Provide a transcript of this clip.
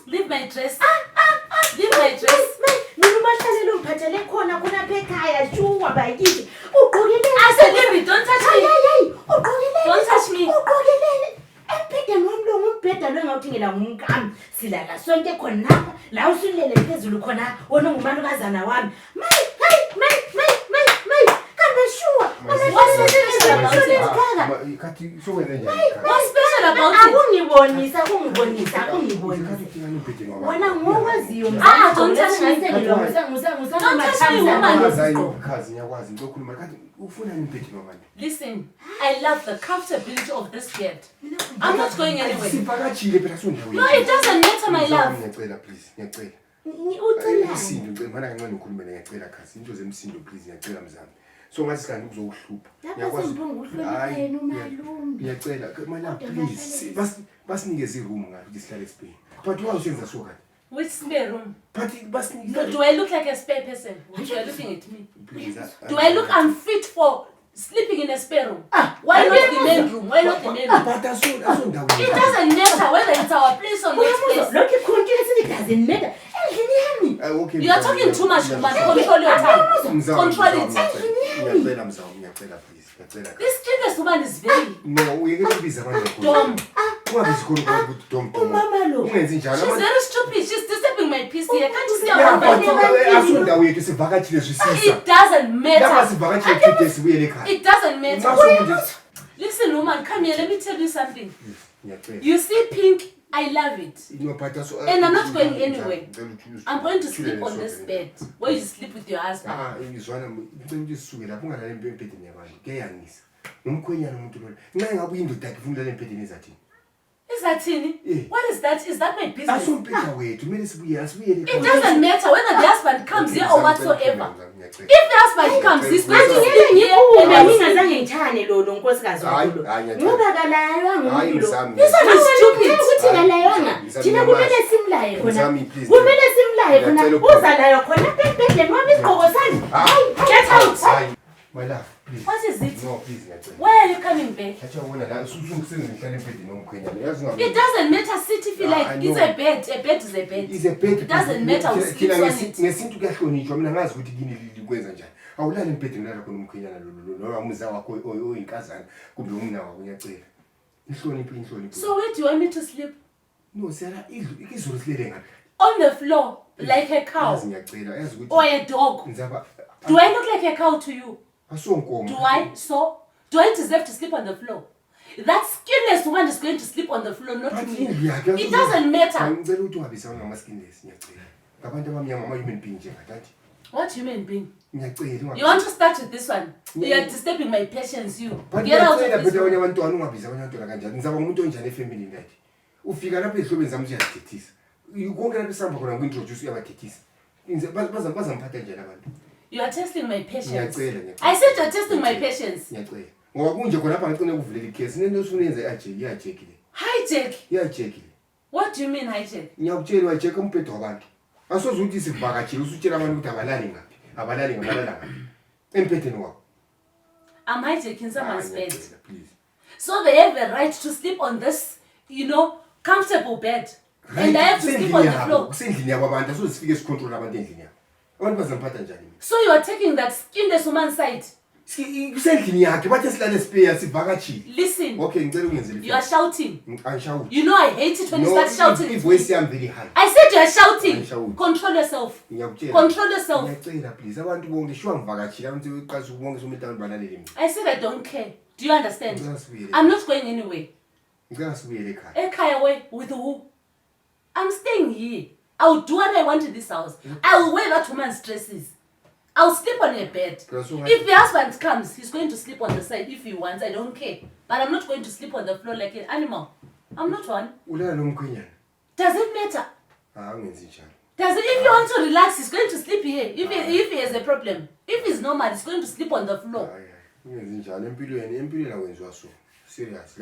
Leave my dress. Leave my dress. I said, Leave it. Don't touch me. Don't touch me. What's special about it? Don't touch me. Listen, I love the comfortability of this bed. I'm not going anywhere. No, it doesn't matter, my love. So much can you so please. But you are so which spare room? No, do I look like a spare person? You are looking at me. Do I look unfit for sleeping in a spare room? Why not the main room? Why not the main room? It doesn't matter whether it's our place or not place. Look, it doesn't matter. Okay, you are talking too much, man. Control your tongue. Control it. This curious woman is very... No, we're going to be dumb. She's very stupid. She's disturbing my peace here. Can't you see how it doesn't matter. It doesn't matter. Listen, woman, come here. Let me tell you something. You see pink, I love it. And I'm not going anywhere. I'm going to sleep on this bed where you sleep with your husband. Is that Tini? What is that? Is that my business? It doesn't matter whether the husband comes here or whatsoever. If the husband comes, he's going to sleep here. This one is Get out! My love, please. What is it? No, please. Why are you coming back? It doesn't matter. Sit if you like. It's a bed. A bed is a bed. It's a bed. It doesn't matter who sleeps on it. So where do you want me to sleep? No, Sarah, on the floor, like a cow. Or a dog. Do I look like a cow to you? Do I? So? Do I deserve to sleep on the floor? That skinless woman is going to sleep on the floor, not me. It doesn't matter. What human being? You want to start with this one? You are disturbing my patience, you. Get out of this one. You are testing my patience. I said you are testing my patience. Hijack? What do you mean hijack? I'm hijacking someone's bed. So they have a right to sleep on this, comfortable bed. And I have to sleep on the floor. So you are taking that skinless woman's side? Listen. Okay, you are shouting. I shout. You know I hate it when you start shouting. If voice I'm very high. I said you are shouting. Control yourself. Control yourself. I said I don't care. Do you understand? I'm not going anywhere. Away with who? I'm staying here. I'll do what I want in this house. I'll wear that woman's dresses. I'll sleep on a bed. If the husband comes, he's going to sleep on the side if he wants. I don't care. But I'm not going to sleep on the floor like an animal. I'm not one. Does it matter? Does it? If you want to relax, he's going to sleep here. If he has a problem. If he's normal, he's going to sleep on the floor. Serious.